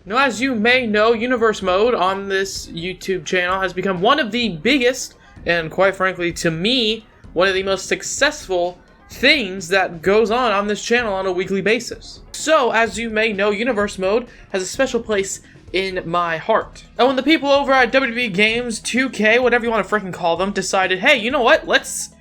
Now, as you may know, Universe Mode on this YouTube channel has become one of the biggest, and quite frankly, to me, one of the most successful things that goes on this channel on a weekly basis. So, as you may know, Universe Mode has a special place in my heart. And when the people over at WWE Games, 2K, whatever you want to freaking call them, decided, hey, you know what, let's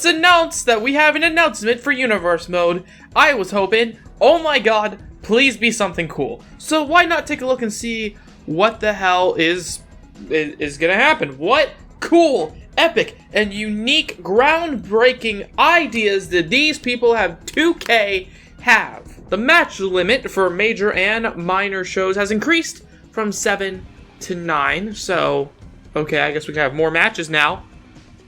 announce that we have an announcement for Universe Mode, I was hoping, oh my god, please be something cool. So why not take a look and see what the hell is gonna happen? What cool, epic, and unique, groundbreaking ideas did these people have 2K have? The match limit for major and minor shows has increased from 7 to 9, so, okay, I guess we can have more matches now.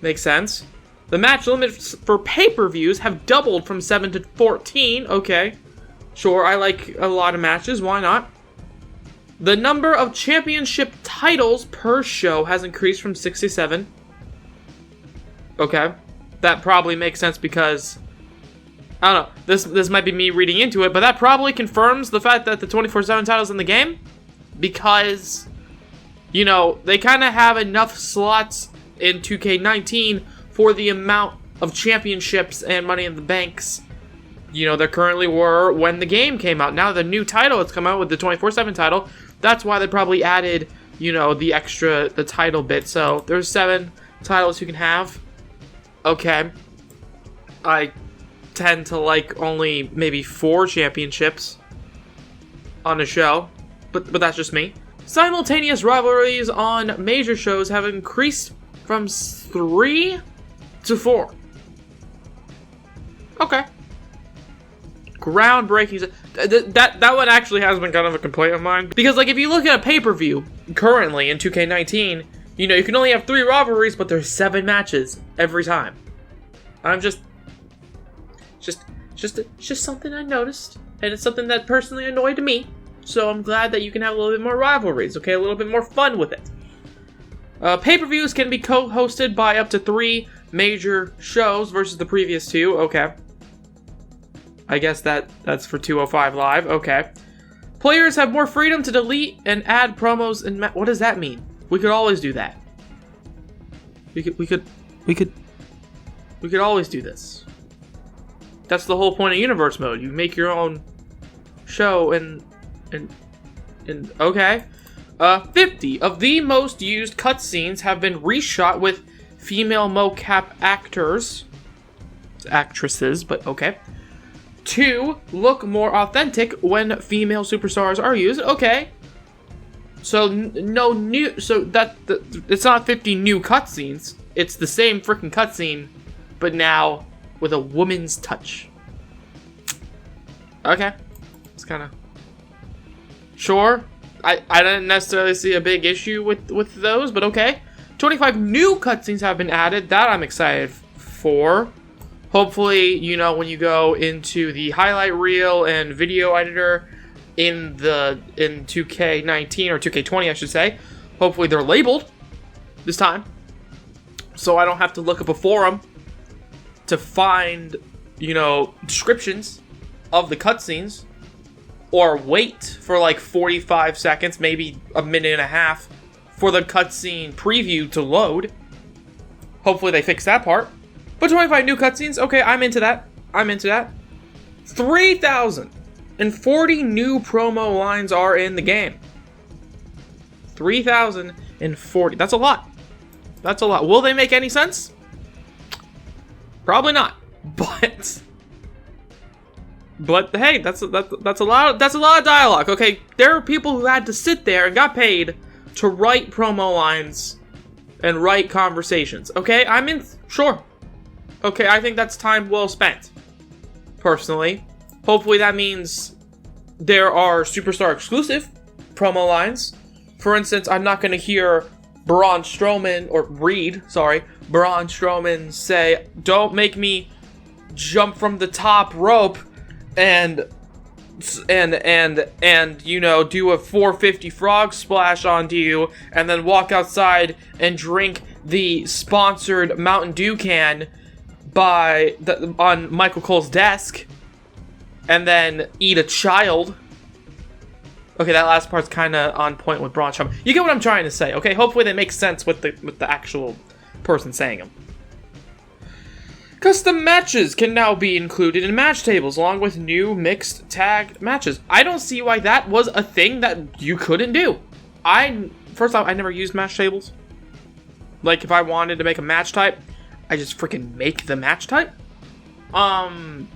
Makes sense. The match limits for pay-per-views have doubled from 7 to 14, okay. Sure, I like a lot of matches, why not? The number of championship titles per show has increased from 6 to 7. Okay, that probably makes sense because, I don't know, this might be me reading into it, but that probably confirms the fact that the 24/7 title's in the game, because, you know, they kind of have enough slots in 2K19 for the amount of championships and Money in the Banks, you know, there currently were when the game came out. Now the new title that's come out with the 24/7 title, that's why they probably added, you know, the title bit. So there's 7 titles you can have. Okay. I tend to like only maybe 4 championships on a show, but that's just me. Simultaneous rivalries on major shows have increased from 3 to 4. Okay. Groundbreaking. That one actually has been kind of a complaint of mine, because like if you look at a pay-per-view currently in 2K19, you know, you can only have 3 rivalries, but there's 7 matches every time. I'm just something I noticed, and it's something that personally annoyed me. So I'm glad that you can have a little bit more rivalries, okay, a little bit more fun with it. Pay-per-views can be co-hosted by up to 3 major shows versus the previous 2. Okay. I guess that's for 205 Live. Okay. Players have more freedom to delete and add promos and what does that mean? We could always do that. We could always do this. That's the whole point of Universe Mode. You make your own show and okay. 50 of the most used cutscenes have been reshot with female mocap actresses, but okay. 2 look more authentic when female superstars are used. Okay. So no new. So it's not 50 new cutscenes. It's the same freaking cutscene, but now with a woman's touch. Okay. It's kind of sure. I didn't necessarily see a big issue with those, but okay. 25 new cutscenes have been added. That I'm excited for. Hopefully, you know, when you go into the highlight reel and video editor in 2K19 or 2K20, I should say, hopefully they're labeled this time, so I don't have to look up a forum to find, you know, descriptions of the cutscenes, or wait for like 45 seconds, maybe a minute and a half, for the cutscene preview to load. Hopefully they fix that part. But 25 new cutscenes, okay, I'm into that. 3,040 new promo lines are in the game. 3,040. That's a lot. Will they make any sense? Probably not. But hey, that's a lot of dialogue. Okay, there are people who had to sit there and got paid to write promo lines and write conversations. Okay, I'm in. Sure. Okay, I think that's time well spent, personally. Hopefully that means there are Superstar exclusive promo lines. For instance, I'm not going to hear Braun Strowman say, "Don't make me jump from the top rope and you know, do a 450 frog splash onto you and then walk outside and drink the sponsored Mountain Dew can on Michael Cole's desk and then eat a child." Okay, that last part's kind of on point with Braun Strowman. You get what I'm trying to say, okay? Hopefully they make sense with the actual person saying them. Custom matches can now be included in match tables, along with new mixed tag matches. I don't see why that was a thing that you couldn't do. First off, I never used match tables. Like, if I wanted to make a match type, I just freaking make the match type. But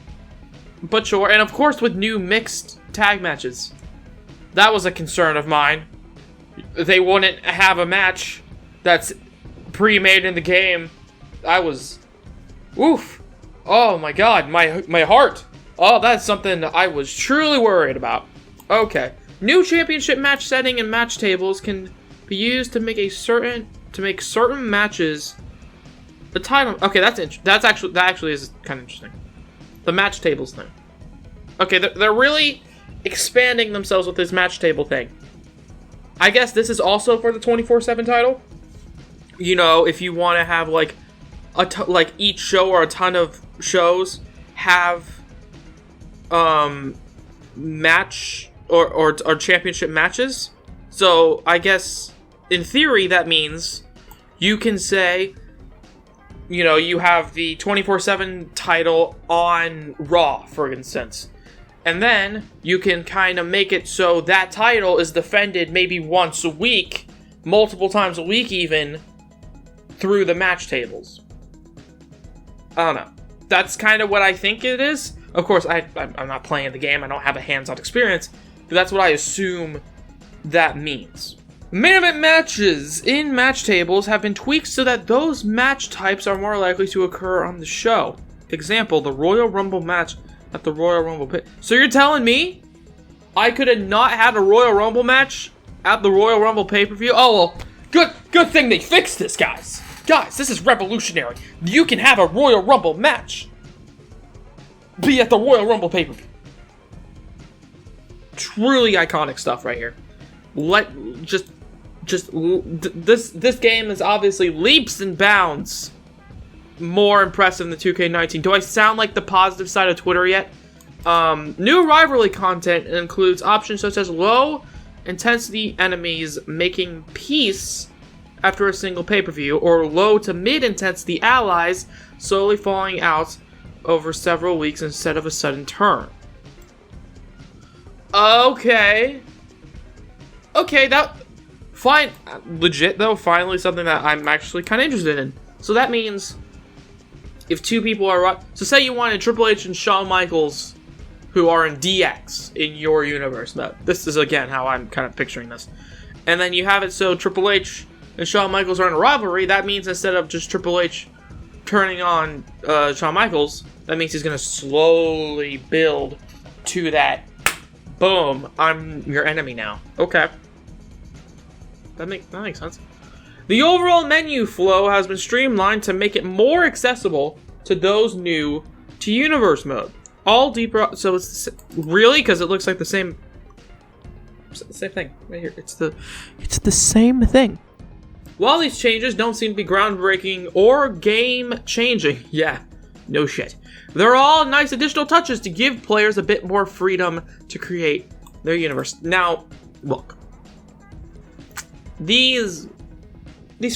sure, and of course with new mixed tag matches. That was a concern of mine. They wouldn't have a match that's pre-made in the game. I was... Oof. Oh my god, my heart. Oh, that's something I was truly worried about. Okay. New championship match setting and match tables can be used to make certain matches the title. Okay, that actually is kind of interesting. The match tables thing. Okay, they're really expanding themselves with this match table thing. I guess this is also for the 24/7 title. You know, if you want to have like each show or a ton of shows have match or championship matches. So I guess in theory that means you can say, you know, you have the 24/7 title on Raw, for instance. And then you can kind of make it so that title is defended maybe once a week, multiple times a week even, through the match tables. I don't know. That's kind of what I think it is. Of course, I'm not playing the game. I don't have a hands-on experience. But that's what I assume that means. Main event matches in match tables have been tweaked so that those match types are more likely to occur on the show. Example, the Royal Rumble match at the Royal Rumble pit. So you're telling me I could have not had a Royal Rumble match at the Royal Rumble pay-per-view? Oh, well, good thing they fixed this, guys. Guys, this is revolutionary. You can have a Royal Rumble match be at the Royal Rumble pay-per-view. Truly iconic stuff right here. This game is obviously leaps and bounds more impressive than 2K19. Do I sound like the positive side of Twitter yet? New rivalry content includes options such as low intensity enemies making peace after a single pay-per-view, or low to mid-intensity allies slowly falling out over several weeks instead of a sudden turn. Okay, that... Fine. Legit, though, finally something that I'm actually kind of interested in. So that means if two people are... So say you wanted Triple H and Shawn Michaels, who are in DX in your universe mode. This is, again, how I'm kind of picturing this. And then you have it so Triple H and Shawn Michaels are in a rivalry. That means instead of just Triple H turning on Shawn Michaels, that means he's going to slowly build to that, boom, I'm your enemy now. Okay. That makes sense. The overall menu flow has been streamlined to make it more accessible to those new to Universe mode. All deeper, so it's really, because it looks like the same thing right here. It's the same thing. While these changes don't seem to be groundbreaking or game-changing, yeah, no shit, they're all nice additional touches to give players a bit more freedom to create their universe. Now, look, these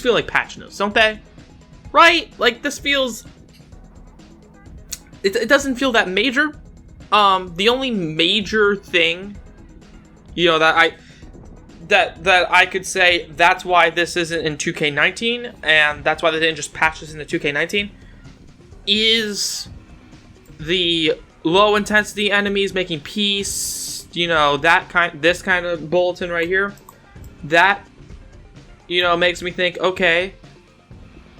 feel like patch notes, don't they? Right? Like, this feels... It doesn't feel that major. The only major thing, you know, that I could say that's why this isn't in 2K19, and that's why they didn't just patch this into 2K19, is the low intensity enemies making peace, you know, this kind of bulletin right here. That, you know, makes me think, okay,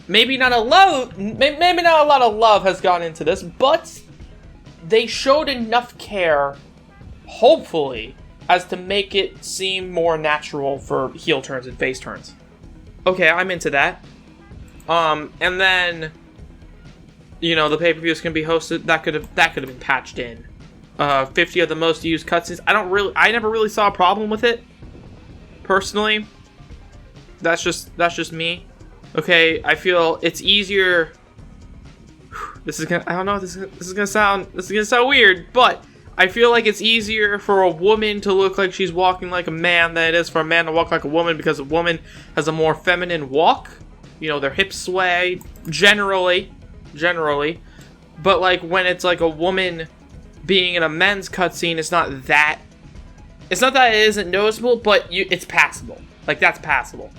maybe not a lot of love has gone into this, but they showed enough care, hopefully, as to make it seem more natural for heel turns and face turns. Okay, I'm into that. And then, you know, the pay-per-views can be hosted. That could have been patched in. 50 of the most used cutscenes. I never really saw a problem with it, personally. That's just me. Okay, I feel it's easier. This is gonna sound weird, but I feel like it's easier for a woman to look like she's walking like a man than it is for a man to walk like a woman, because a woman has a more feminine walk. You know, their hips sway, generally. But, like, when it's, like, a woman being in a men's cutscene, it's not that it isn't noticeable, but it's passable. Like, that's passable.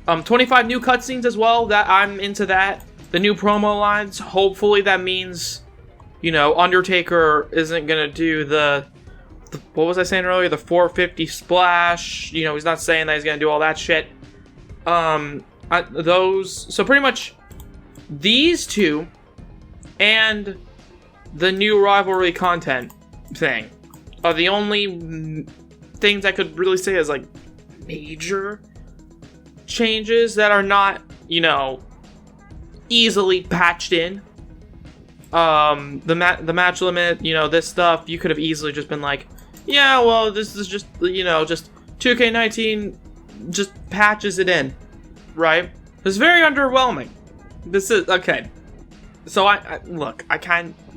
25 new cutscenes as well, that I'm into that. The new promo lines, hopefully that means, you know, Undertaker isn't gonna do the what was I saying earlier? The 450 splash. You know, he's not saying that he's gonna do all that shit. So pretty much these two and the new rivalry content thing are the only things I could really say as, like, major changes that are not, you know, easily patched in. The match limit, you know, this stuff, you could have easily just been like, yeah, well, this is just, you know, just 2K19 just patches it in, right? It's very underwhelming. This is, okay. So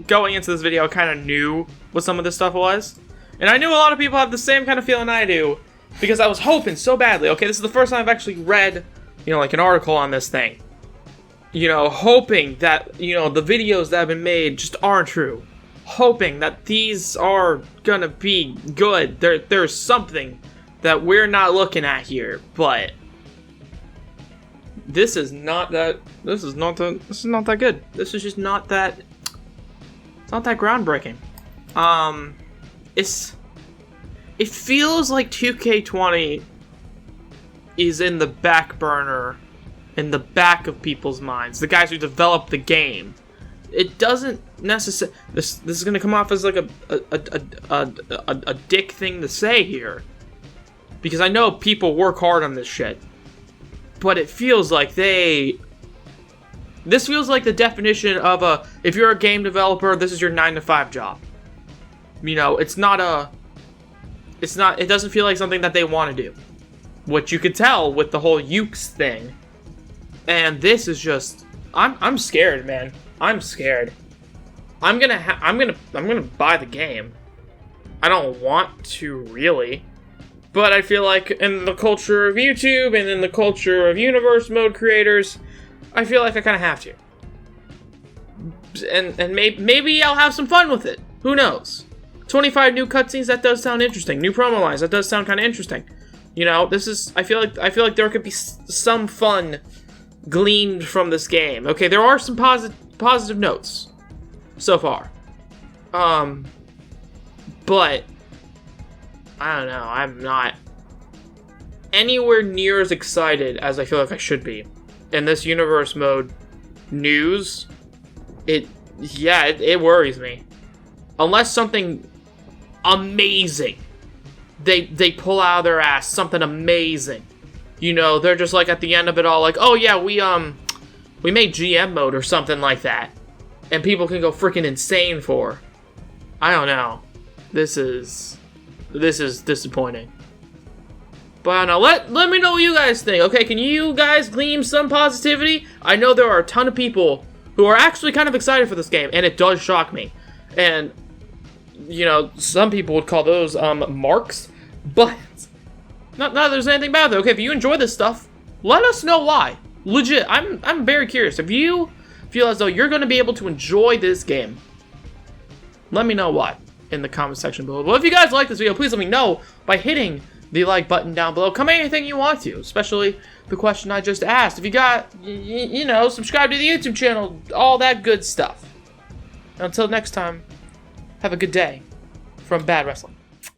going into this video, I kind of knew what some of this stuff was. And I knew a lot of people have the same kind of feeling I do, because I was hoping so badly. Okay, this is the first time I've actually read, you know, like, an article on this thing. You know, hoping that, you know, the videos that have been made just aren't true. Hoping that these are gonna be good. There's something that we're not looking at here, but this is not that good. This is just not that, it's not that groundbreaking. It feels like 2K20 is in the back burner, in the back of people's minds, the guys who developed the game. It doesn't necessarily. This is gonna come off as like a dick thing to say here, because I know people work hard on this shit, but it feels like this feels like the definition of if you're a game developer, this is your 9-to-5 job. You know, it doesn't feel like something that they want to do, which you could tell with the whole Ukes thing. And this is just, I'm scared, man. I'm scared. I'm gonna buy the game. I don't want to really, but I feel like in the culture of YouTube and in the culture of universe mode creators, I feel like I kind of have to. And maybe I'll have some fun with it. Who knows? 25 new cutscenes, that does sound interesting. New promo lines, that does sound kind of interesting. You know, I feel like there could be some fun gleaned from this game. Okay, there are some positive notes so far. But I don't know, I'm not anywhere near as excited as I feel like I should be. In this universe mode news, it worries me. Unless something amazing they pull out of their ass, something amazing. You know, they're just like at the end of it all like, oh yeah, we made GM mode or something like that, and people can go freaking insane for. I don't know. This is disappointing. But now let me know what you guys think. Okay, can you guys glean some positivity? I know there are a ton of people who are actually kind of excited for this game, and it does shock me. And you know, some people would call those marks, but not that there's anything bad though. Okay, if you enjoy this stuff, let us know why. Legit, I'm very curious. If you feel as though you're going to be able to enjoy this game, let me know why in the comment section below. But if you guys like this video, please let me know by hitting the like button down below. Comment anything you want to, especially the question I just asked. If you got, you know, subscribe to the YouTube channel, all that good stuff. Until next time, have a good day from Bad Wrestling.